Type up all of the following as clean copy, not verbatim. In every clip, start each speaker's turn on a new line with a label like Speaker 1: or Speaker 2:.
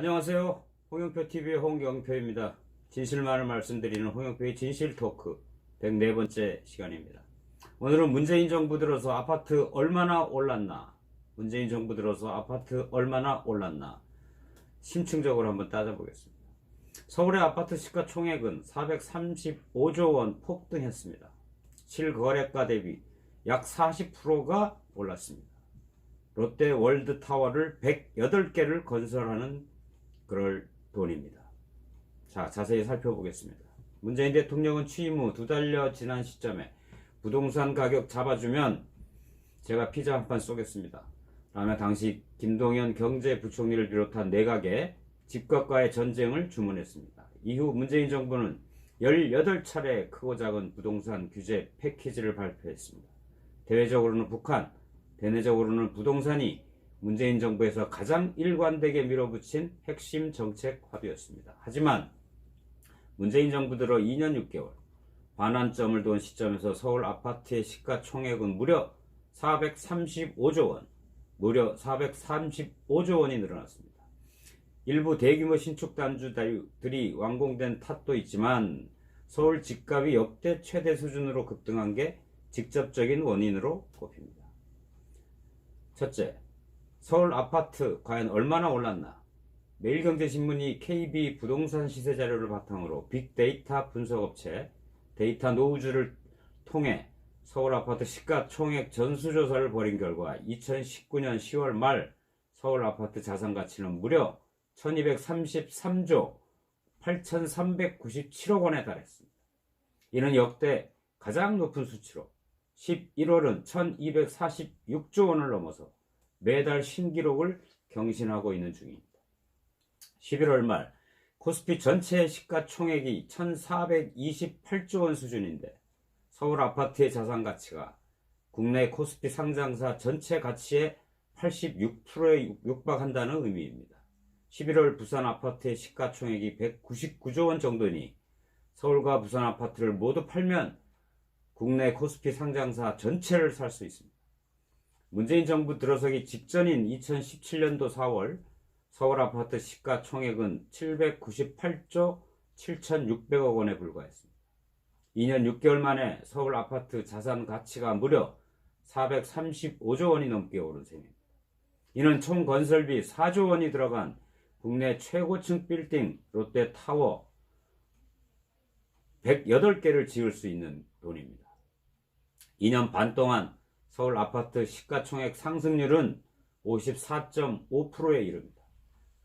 Speaker 1: 안녕하세요. 홍영표TV의 홍영표입니다. 진실만을 말씀드리는 홍영표의 진실토크 104번째 시간입니다. 오늘은 문재인 정부 들어서 아파트 얼마나 올랐나, 문재인 정부 들어서 아파트 얼마나 올랐나 심층적으로 한번 따져보겠습니다. 서울의 아파트 시가총액은 435조 원 폭등했습니다. 실거래가 대비 약 40%가 올랐습니다. 롯데 월드타워를 108개를 건설하는 그럴 돈입니다. 자, 자세히 살펴보겠습니다. 문재인 대통령은 취임 후 2달여 지난 시점에 부동산 가격 잡아주면 제가 피자 한 판 쏘겠습니다 라며 당시 김동연 경제부총리를 비롯한 내각에 집값과의 전쟁을 주문했습니다. 이후 문재인 정부는 18차례 크고 작은 부동산 규제 패키지를 발표했습니다. 대외적으로는 북한, 대내적으로는 부동산이 문재인 정부에서 가장 일관되게 밀어붙인 핵심 정책 합의였습니다. 하지만 문재인 정부 들어 2년 6개월 반환점을 돈 시점에서 서울 아파트의 시가총액은 무려 435조 원, 무려 435조 원이 늘어났습니다. 일부 대규모 신축 단지들이 완공된 탓도 있지만 서울 집값이 역대 최대 수준으로 급등한 게 직접적인 원인으로 꼽힙니다. 첫째, 서울 아파트 과연 얼마나 올랐나? 매일경제신문이 KB 부동산 시세 자료를 바탕으로 빅데이터 분석업체 데이터 노우즈를 통해 서울 아파트 시가총액 전수조사를 벌인 결과 2019년 10월 말 서울 아파트 자산가치는 무려 1233조 8397억 원에 달했습니다. 이는 역대 가장 높은 수치로 11월은 1246조 원을 넘어서 매달 신기록을 경신하고 있는 중입니다. 11월 말 코스피 전체 시가총액이 1428조 원 수준인데 서울 아파트의 자산가치가 국내 코스피 상장사 전체 가치의 86%에 육박한다는 의미입니다. 11월 부산 아파트의 시가총액이 199조 원 정도니 서울과 부산 아파트를 모두 팔면 국내 코스피 상장사 전체를 살 수 있습니다. 문재인 정부 들어서기 직전인 2017년도 4월 서울 아파트 시가총액은 798조 7,600억 원에 불과했습니다. 2년 6개월 만에 서울 아파트 자산 가치가 무려 435조 원이 넘게 오른 셈입니다. 이는 총 건설비 4조 원이 들어간 국내 최고층 빌딩 롯데타워 108개를 지을 수 있는 돈입니다. 2년 반 동안 서울 아파트 시가총액 상승률은 54.5%에 이릅니다.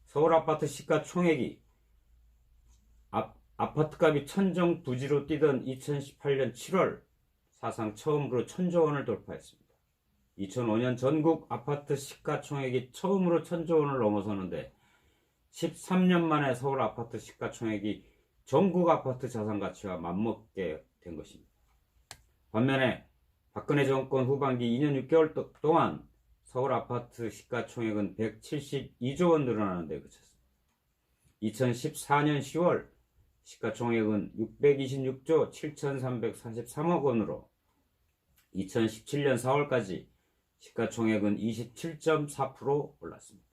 Speaker 1: 서울 아파트 시가총액이 아파트값이 천정부지로 뛰던 2018년 7월 사상 처음으로 1000조 원을 돌파했습니다. 2005년 전국 아파트 시가총액이 처음으로 1000조 원을 넘어서는데 13년 만에 서울 아파트 시가총액이 전국 아파트 자산가치와 맞먹게 된 것입니다. 반면에 박근혜 정권 후반기 2년 6개월 동안 서울 아파트 시가총액은 172조 원 늘어나는 데 그쳤습니다. 2014년 10월 시가총액은 626조 7,343억 원으로 2017년 4월까지 시가총액은 27.4% 올랐습니다.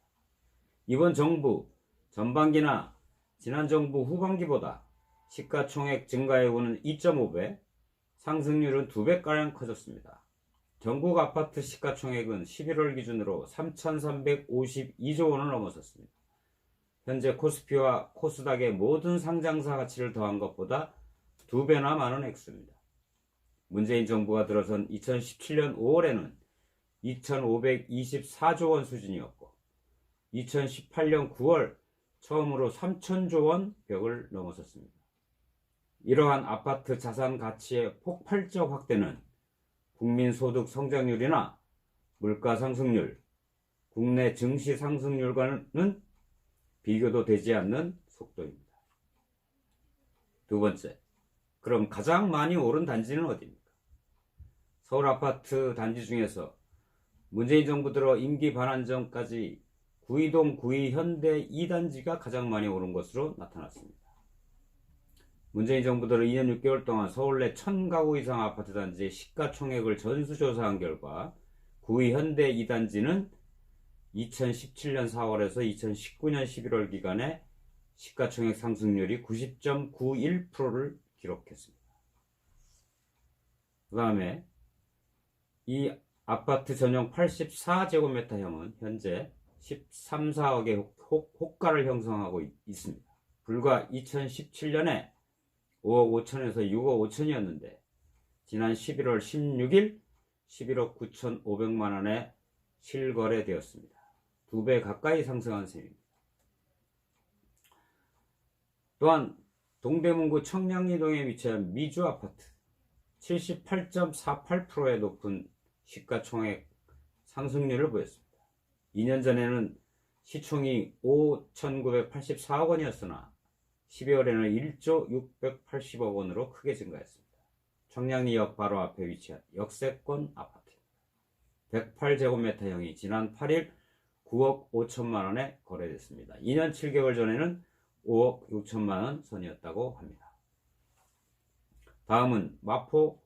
Speaker 1: 이번 정부 전반기나 지난 정부 후반기보다 시가총액 증가율은 2.5배, 상승률은 2배가량 커졌습니다. 전국 아파트 시가총액은 11월 기준으로 3,352조 원을 넘어섰습니다. 현재 코스피와 코스닥의 모든 상장사 가치를 더한 것보다 2배나 많은 액수입니다. 문재인 정부가 들어선 2017년 5월에는 2,524조 원 수준이었고 2018년 9월 처음으로 3,000조 원 벽을 넘어섰습니다. 이러한 아파트 자산 가치의 폭발적 확대는 국민 소득 성장률이나 물가 상승률, 국내 증시 상승률과는 비교도 되지 않는 속도입니다. 두 번째, 그럼 가장 많이 오른 단지는 어디입니까? 서울 아파트 단지 중에서 문재인 정부 들어 임기 반환 전까지 구이동 구이 현대 2단지가 가장 많이 오른 것으로 나타났습니다. 문재인 정부 들어 2년 6개월 동안 서울 내 1000가구 이상 아파트 단지의 시가총액을 전수조사한 결과 구이 현대 2단지는 2017년 4월에서 2019년 11월 기간에 시가총액 상승률이 90.91%를 기록했습니다. 그 다음에 이 아파트 전용 84제곱미터형은 현재 13, 4억의 호가를 형성하고 있습니다. 불과 2017년에 5억 5천에서 6억 5천이었는데 지난 11월 16일 11억 9,500만원에 실거래되었습니다. 2배 가까이 상승한 셈입니다. 또한 동대문구 청량리동에 위치한 미주아파트 78.48%의 높은 시가총액 상승률을 보였습니다. 2년 전에는 시총이 5,984억 원이었으나 12월에는 1조 680억 원으로 크게 증가했습니다. 청량리역 바로 앞에 위치한 역세권 아파트입니다. 108제곱미터형이 지난 8일 9억 5천만 원에 거래됐습니다. 2년 7개월 전에는 5억 6천만 원 선이었다고 합니다. 다음은 마포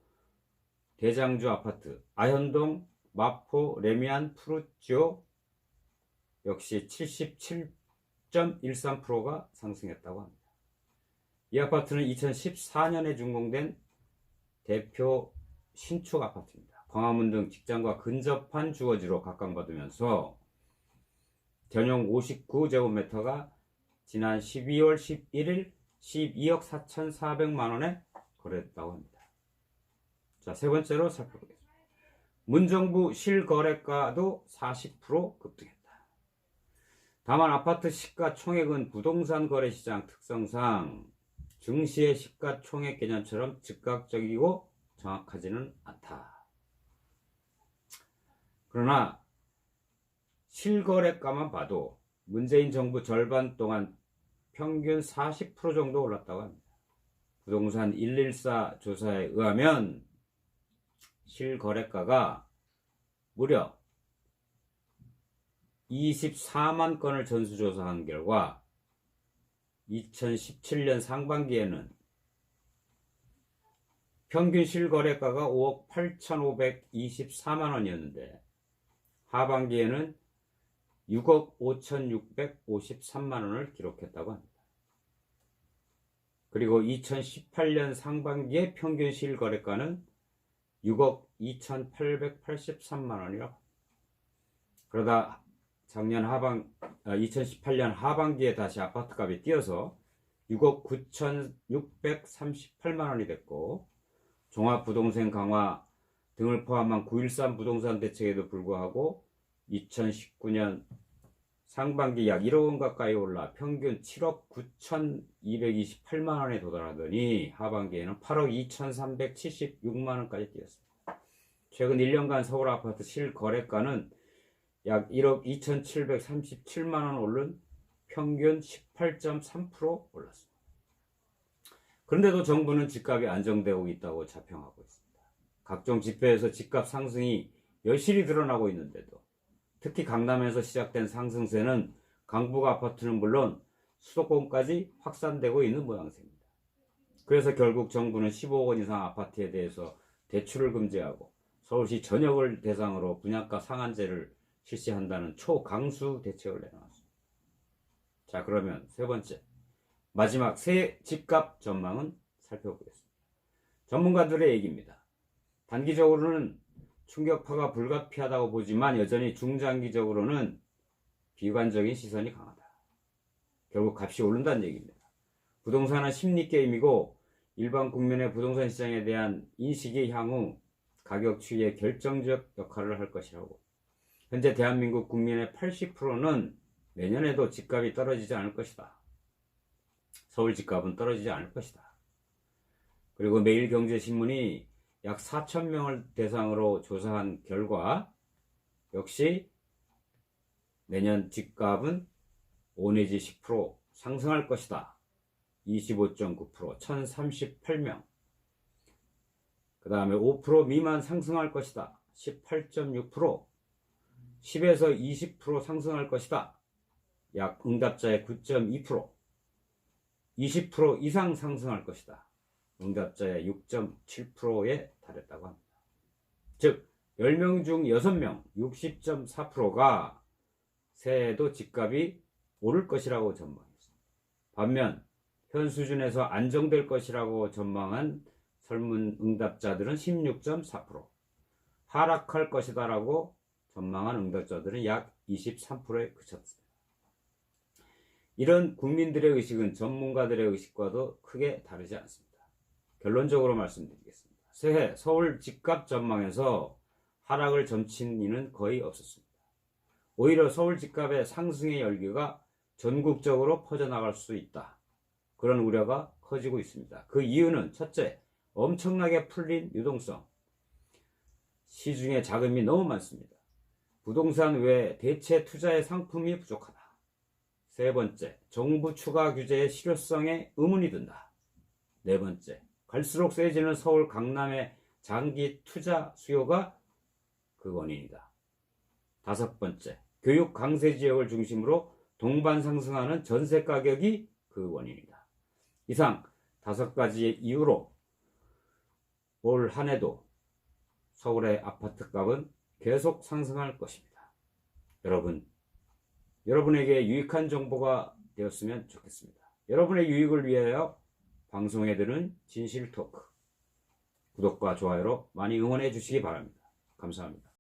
Speaker 1: 대장주 아파트 아현동 마포 레미안 푸르지오 역시 77.13%가 상승했다고 합니다. 이 아파트는 2014년에 준공된 대표 신축 아파트입니다. 광화문 등 직장과 근접한 주거지로 각광받으면서 전용 59제곱미터가 지난 12월 11일 12억 4,400만원에 거래됐다고 합니다. 자, 세 번째로 살펴보겠습니다. 문정부 실거래가도 40% 급등했다. 다만 아파트 시가총액은 부동산 거래시장 특성상 증시의 시가총액 개념처럼 즉각적이고 정확하지는 않다. 그러나 실거래가만 봐도 문재인 정부 절반 동안 평균 40% 정도 올랐다고 합니다. 부동산 114 조사에 의하면 실거래가가 무려 24만 건을 전수조사한 결과 2017년 상반기에는 평균 실거래가가 5억 8,524만 원이었는데 하반기에는 6억 5,653만 원을 기록했다고 합니다. 그리고 2018년 상반기의 평균 실거래가는 6억 2,883만 원이라고 합니다. 그러다 작년 2018년 하반기에 다시 아파트값이 뛰어서 6억 9,638만 원이 됐고 종합부동산 강화 등을 포함한 9.13 부동산 대책에도 불구하고 2019년 상반기 약 1억 원 가까이 올라 평균 7억 9,228만 원에 도달하더니 하반기에는 8억 2,376만 원까지 뛰었습니다. 최근 1년간 서울 아파트 실거래가는 약 1억 2,737만 원 오른 평균 18.3% 올랐습니다. 그런데도 정부는 집값이 안정되고 있다고 자평하고 있습니다. 각종 지표에서 집값 상승이 여실히 드러나고 있는데도 특히 강남에서 시작된 상승세는 강북 아파트는 물론 수도권까지 확산되고 있는 모양새입니다. 그래서 결국 정부는 15억 원 이상 아파트에 대해서 대출을 금지하고 서울시 전역을 대상으로 분양가 상한제를 실시한다는 초강수 대책을 내놓았습니다. 자, 그러면 세 번째, 마지막 새 집값 전망은 살펴보겠습니다. 전문가들의 얘기입니다. 단기적으로는 충격파가 불가피하다고 보지만 여전히 중장기적으로는 비관적인 시선이 강하다. 결국 값이 오른다는 얘기입니다. 부동산은 심리 게임이고 일반 국민의 부동산 시장에 대한 인식이 향후 가격 추이에 결정적 역할을 할 것이라고. 현재 대한민국 국민의 80%는 내년에도 집값이 떨어지지 않을 것이다. 서울 집값은 떨어지지 않을 것이다. 그리고 매일경제신문이 약 4,000명을 대상으로 조사한 결과 역시 내년 집값은 5 내지 10% 상승할 것이다. 25.9%, 1,038명. 그 다음에 5% 미만 상승할 것이다. 18.6%, 10에서 20% 상승할 것이다. 약 응답자의 9.2%, 20% 이상 상승할 것이다. 응답자의 6.7%에 달했다고 합니다. 즉 10명 중 6명 60.4%가 새해에도 집값이 오를 것이라고 전망했습니다. 반면 현 수준에서 안정될 것이라고 전망한 설문 응답자들은 16.4%, 하락할 것이다라고 전망한 응답자들은 약 23%에 그쳤습니다. 이런 국민들의 의식은 전문가들의 의식과도 크게 다르지 않습니다. 결론적으로 말씀드리겠습니다. 새해 서울 집값 전망에서 하락을 점친 이는 거의 없었습니다. 오히려 서울 집값의 상승의 열기가 전국적으로 퍼져나갈 수 있다. 그런 우려가 커지고 있습니다. 그 이유는 첫째, 엄청나게 풀린 유동성. 시중에 자금이 너무 많습니다. 부동산 외에 대체 투자의 상품이 부족하다. 세 번째, 정부 추가 규제의 실효성에 의문이 든다. 네 번째, 갈수록 세지는 서울 강남의 장기 투자 수요가 그 원인이다. 다섯 번째, 교육 강세 지역을 중심으로 동반 상승하는 전세 가격이 그 원인이다. 이상 5가지의 이유로 올 한 해도 서울의 아파트 값은 계속 상승할 것입니다. 여러분에게 유익한 정보가 되었으면 좋겠습니다. 여러분의 유익을 위하여 방송에 드는 진실 토크, 구독과 좋아요로 많이 응원해 주시기 바랍니다. 감사합니다.